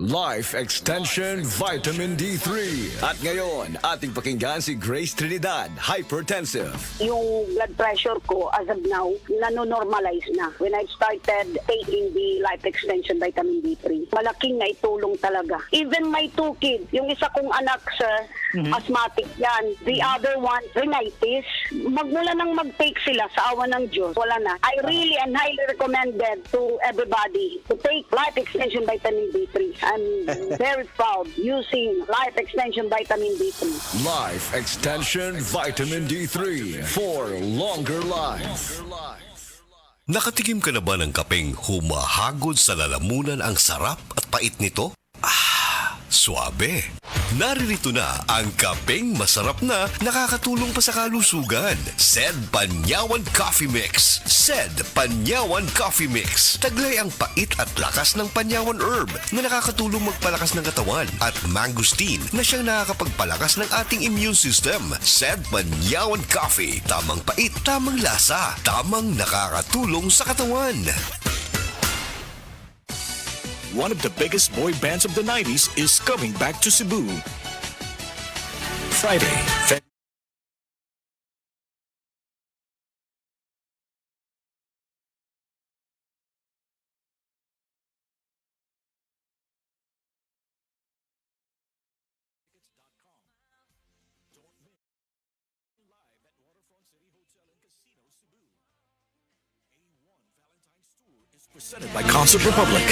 Life Extension Vitamin D3. At ngayon, ating pakinggan si Grace Trinidad, hypertensive. Yung blood pressure ko as of now, nanonormalize na. When I started taking the Life Extension Vitamin D3, malaking naitulong talaga. Even my two kids, yung isa kong anak, sir, asthmatic yan. The other one, rhinitis. Magmula nang mag-take sila sa awa ng Diyos, wala na. I really and highly recommended to everybody to take Life Extension Vitamin D3. I'm very proud using Life Extension Vitamin D3. Life Extension Vitamin D3 for longer life. Nakatikim ka na ba ng kapeng humahagod sa lalamunan ang sarap at pait nito? Suabe. Naririto na ang kapeng masarap na nakakatulong pa sa kalusugan. Sed Panyawan Coffee Mix. Sed Panyawan Coffee Mix. Taglay ang pait at lakas ng Panyawan Herb na nakakatulong magpalakas ng katawan at mangosteen na siyang nakakapagpalakas ng ating immune system. Sed Panyawan Coffee. Tamang pait, tamang lasa, tamang nakakatulong sa katawan. One of the biggest boy bands of the 90s is coming back to Cebu. Friday, presented by Concert Republic.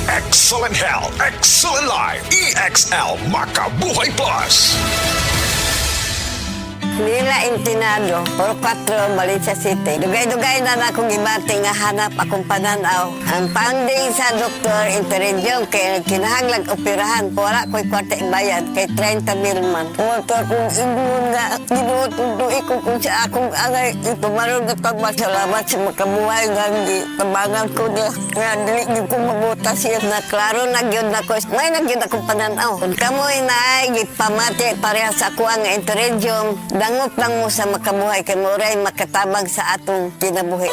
Excellent Health, Excellent Life, EXL Makabuhay Plus. Nila Intinado, Puro 4, Valencia City. Dugay-dugay na akong ibati nga hanap akong pananaw. Ang panding sa doktor, interredyong kay kinahanglag operahan. Wala ko'y kwarte bayad kay 30,000 man. Motor kong ingon nga, ginutuduy ko kung sa akong angay. Itumarong at pagmasalamat sa makabuhay nga tabangan ko niya. Nga dili niyo kong mabuta siya na klaro nagyod na ko. May nagyod akong pananaw. Kung kamoy na ay gipamati parehas ako ang interredyong dangot lang mo sa makabuhay kay Moray makatabang sa atong kinabuhi.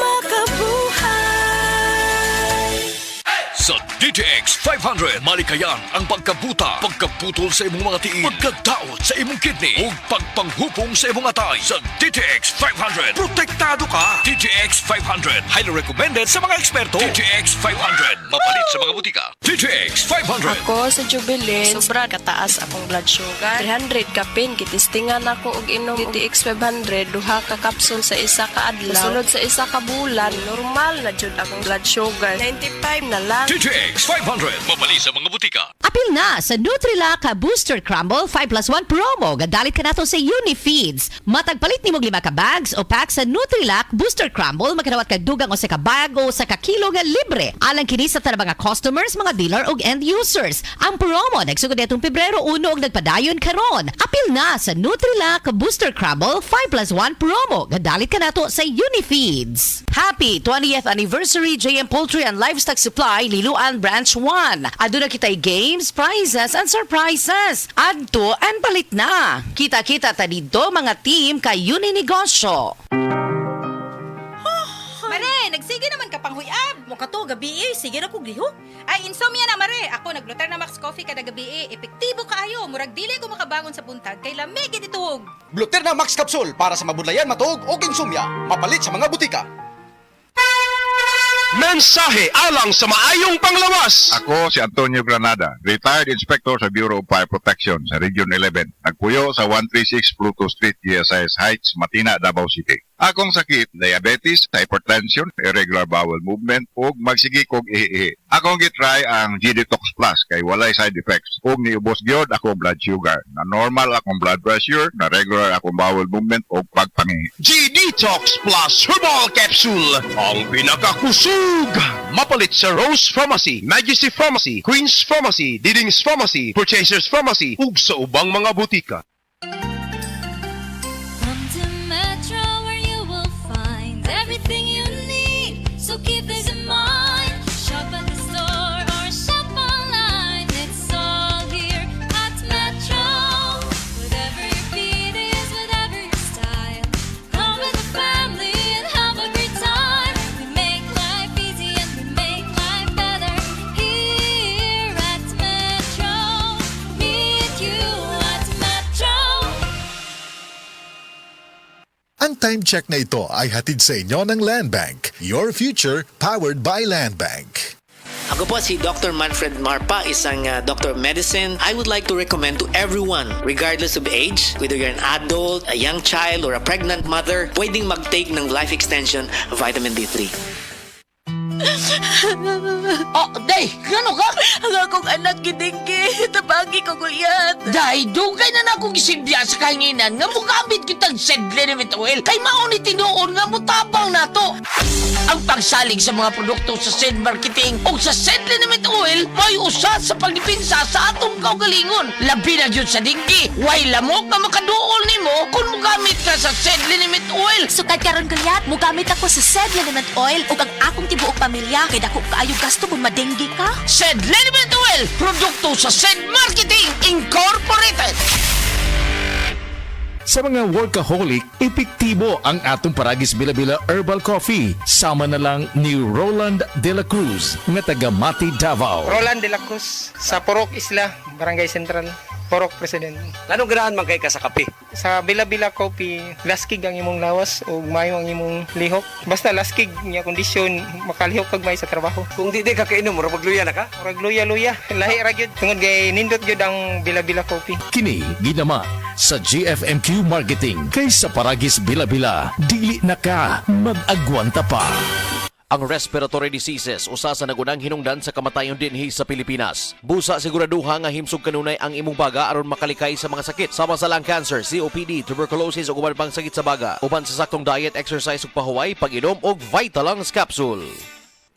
Sa DTX 500, malikayan ang pagkabuta, pagkaputol sa imong mga tiil, pagkadaot sa imong kidney, ug pagpanghupong sa imong atay. Sa DTX 500, protektado ka. DTX 500, highly recommended sa mga eksperto. DTX 500, mapalit sa mga butika. DTX 500. Ako sa Jubilee, sobra kataas akong blood sugar. 300 kapin, kitistingan ako og inom DTX 500, duha ka kapsul sa isa ka adlaw. Sunod sa isa ka bulan, normal na jud akong blood sugar. 95 na lang. DTX 500, mapalit sa mga butika. Apil na sa Nutrilak Booster Crumble 5+1 promo. Gadalit ka nato sa Unifeeds. Matagpalit ni mo 5 ka bags o pack sa Nutrilak Booster Crumble. Magkanawat kag dugang o sa ka bag o sa ka kilo nga libre. Alang kini sa tanang mga customers, mga dealer o end users. Ang promo nagsugod nitong Pebrero 1 og nagpadayon karon. Apil na sa Nutrilak Booster Crumble 5+1 promo. Gadalit ka nato sa Unifeeds. Happy 20th anniversary JM Poultry and Livestock Supply Liloan Branch 1. Aduna kitay games, prizes, and surprises. Adto and palit na. Kita-kita ta dito mga team kay Uninegosyo. Mare, nagsige naman ka pang huyab. Mukha to, gabi sige na kong lihok. Ay, insomnia na, Mare. Ako, nag-Lutar na Max Coffee kada gabi Epektibo kaayo. Murag dili ko makabangon sa buntag. Kay lamig itihog. Gluterna Max Capsule para sa mabudlayan, matuog o insomnia. Mapalit sa mga butika. Mensahe alang sa maayong panglawas. Ako si Antonio Granada, retired inspector sa Bureau of Fire Protection sa Region 11. Nagpuyo sa 136 Pluto Street, GSIS Heights, Matina, Davao City. Akong sakit, diabetes, hypertension, irregular bowel movement, ug magsigi kog ihi. Akong gitry ang G-Detox Plus kay walay side effects. Ug niubos gyud akong blood sugar. Na normal akong blood pressure, na regular akong bowel movement ug pagpangihi. G-Detox Plus Herbal Capsule, ang pinakakusog. Mapalit sa Rose Pharmacy, Majesty Pharmacy, Queen's Pharmacy, Diding's Pharmacy, Purchasers Pharmacy, ug sa ubang mga butika. Everything you need, so keep this in mind. Shop at the store or shop online. It's all here at Metro. Whatever your beat is, whatever your style, come with the family and have a great time. We make life easy and we make life better here at time check na ito ay hatid sa inyo ng Land Bank. Your future powered by Land Bank. Ako po si Dr. Manfred Marpa, isang Doctor of Medicine. I would like to recommend to everyone, regardless of age, whether you're an adult, a young child, or a pregnant mother, pwedeng mag-take ng Life Extension Vitamin D3. Oh, day, gano ka? Ang akong anak gidinggi, tabagi ko guyat. Day, dugay na akong isilbiya sa kahinginan nga mugamit kitang Sedlinimate Oil kay mauni tinuon nga mutabang nato. Ang pagsalig sa mga produkto sa Sed Marketing o sa Sedlinimate Oil may usa sa pagdipinsa sa atong kaugalingon. Labi na yun sa dinggi, way lamok nga makaduol nimo kung mugamit ka sa Sedlinimate Oil. Sukad karon guyat, mugamit ako sa Sedlinimate Oil ug ang akong tibuok pamilya kay dako kaayo gasto kung madenggi ka. Sedlinimate Oil, produkto sa Sed Marketing Incorporated. Sa mga workaholic, epektibo ang atong Paragis Bila-Bila Herbal Coffee. Sama na lang ni Roland De La Cruz, nga taga Mati, Davao. Roland De La Cruz, sa Purok Isla, Barangay Central, Purok President. Anong ganahan man kay ka sa kape? Sa Bila-Bila Coffee, laskig ang imong lawas o mayo ang imong lihok. Basta laskig niya kondisyon, makalihok kag may sa trabaho. Kung di ka kainom, mura magluya na ka? Murag luya-luya, lahi ra gyud. Tungod kay nindot gyud ang Bila-Bila Coffee. Kini ginama sa GFMQ Marketing. Kay sa Paragis Bila-Bila, dili na ka mag-agwanta pa. Ang respiratory diseases usa sa nagunang hinungdan sa kamatayon dinhi sa Pilipinas. Busa siguraduha nga himsog kanunay ang imong baga aron makalikay sa mga sakit sama sa lung cancer, COPD, tuberculosis ug uban pang sakit sa baga. Uban sa saktong diet, exercise ug pahuway, pag-inom og Vitalungs capsule.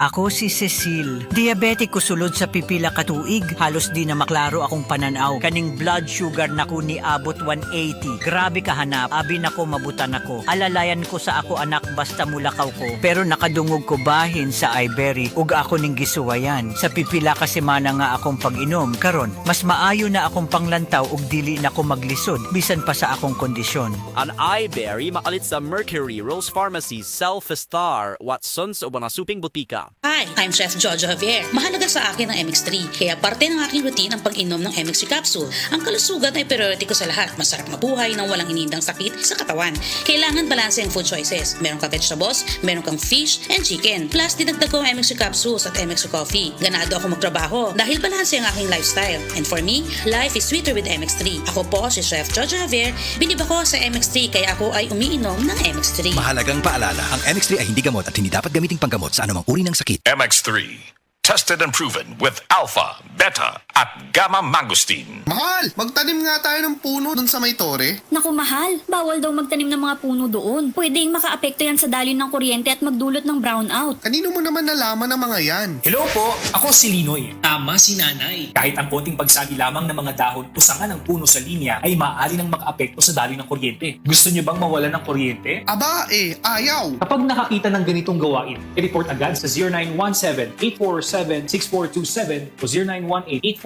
Ako si Cecil. Diabetic ko sulod sa pipila ka tuig. Halos di na maklaro akong pananaw. Kaning blood sugar nako ni abot 180. Grabe kahanap. Abi nako mabutan ako. Alalayan ko sa ako anak basta mulakaw ko. Pero nakadungog ko bahin sa Ibery. Ug ako ning gisuwayan. Sa pipila ka semana nga akong pag-inom. Karon, mas maayo na akong panglantaw ug dili na ko maglisod. Bisan pa sa akong kondisyon. An Ibery makalit sa Mercury, Rose Pharmacy, Self-Star, Watsons o Banasuping Butika. Hi, I'm Chef Jojo Javier. Mahalaga sa akin ang MX3, kaya parte ng aking routine ang pag-inom ng MX3 capsule. Ang kalusugan ay priority ko sa lahat. Masarap mabuhay nang walang inindang sakit sa katawan. Kailangan balanse ang food choices. Meron kang vegetables, meron kang fish and chicken. Plus, dinagdag ko ang MX3 capsules at MX3 coffee. Ganado ako magtrabaho dahil balanse ang aking lifestyle. And for me, life is sweeter with MX3. Ako po si Chef Jojo Javier. Bilib ako sa MX3 kaya ako ay umiinom ng MX3. Mahalagang paalala, ang MX3 ay hindi gamot at hindi dapat gamiting panggamot sa anumang uri ng sakit. MX3, tested and proven with alpha, beta, at gamma mangosteen. Mahal, magtanim nga tayo ng puno dun sa may tore. Naku mahal, bawal daw magtanim ng mga puno doon. Pwedeng makaapekto yan sa dalin ng kuryente at magdulot ng brownout. Kanino mo naman nalaman ng mga yan? Hello po, ako si Linoy. Tama si nanay. Kahit ang konting pagsagi lamang ng mga dahon o sanga ng puno sa linya ay maaari nang makaapekto sa dalin ng kuryente. Gusto niyo bang mawalan ng kuryente? Aba ayaw. Kapag nakakita ng ganitong gawain, i-report agad sa 0917-847-6427 o 0918-847-6427.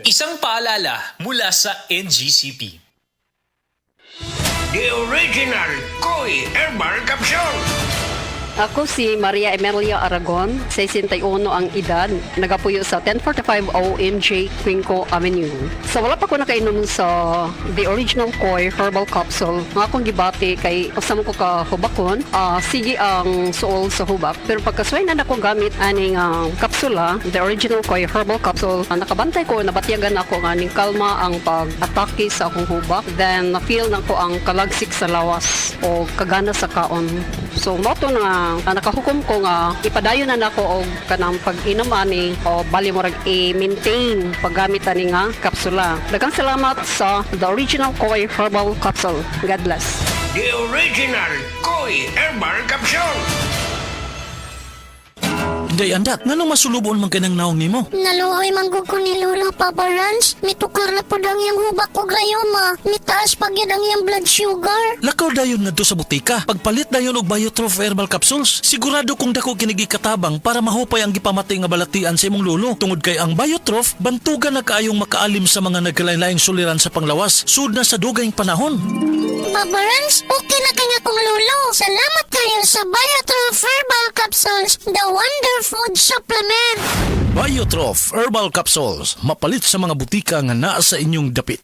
Isang paalala mula sa NGCP. The original Koi Herbal Capsule. Ako si Maria Emelia Aragon, 61 ang edad, nagapuyo sa 1045 OMJ Quinco Avenue. So wala pa ko nakainom sa the original Koi Herbal Capsule. Nga akong gibati kay kasama ko ka hubakon, sige ang suol sa hubak. Pero pagkasway na ako gamit aning kapsula, the original Koi Herbal Capsule, nakabantay ko, nabatyagan ako nga ning kalma ang pag-atake sa akong hubak. Then na-feel na ko ang kalagsik sa lawas o kagana sa kaon. So moto na nakahukom ko nga ipadayon na nako og kanang pag-inom ani o bali mo rag i-maintain paggamit ani nga kapsula. Daghang salamat sa the original Koi Herbal Capsule. God bless. The original Koi Herbal Capsule. Day andak, nganong masulubon man kanang naong nimo? Naluoy manggug ko ni Lola Papa Rans. Mitukar na po dang yung hubak ko gayoma. Mitaas pag yan ang yung blood sugar. Lakaw dayon na do sa butika. Pagpalit dayon og Biotrof Herbal Capsules. Sigurado kung dako kinigi katabang para mahupay ang gipamatay nga balatian sa imong lolo. Tungod kay ang Biotrof, bantugan na kaayong makaalim sa mga nagkalain-laing suliran sa panglawas. Sud na sa dugayng panahon. Papa Rans, okay na kanya kong lolo. Salamat kayo sa Biotrof Herbal Capsules, the wonder food supplement. Biotrof Herbal Capsules, mapalit sa mga butika nga naa sa inyong dapit.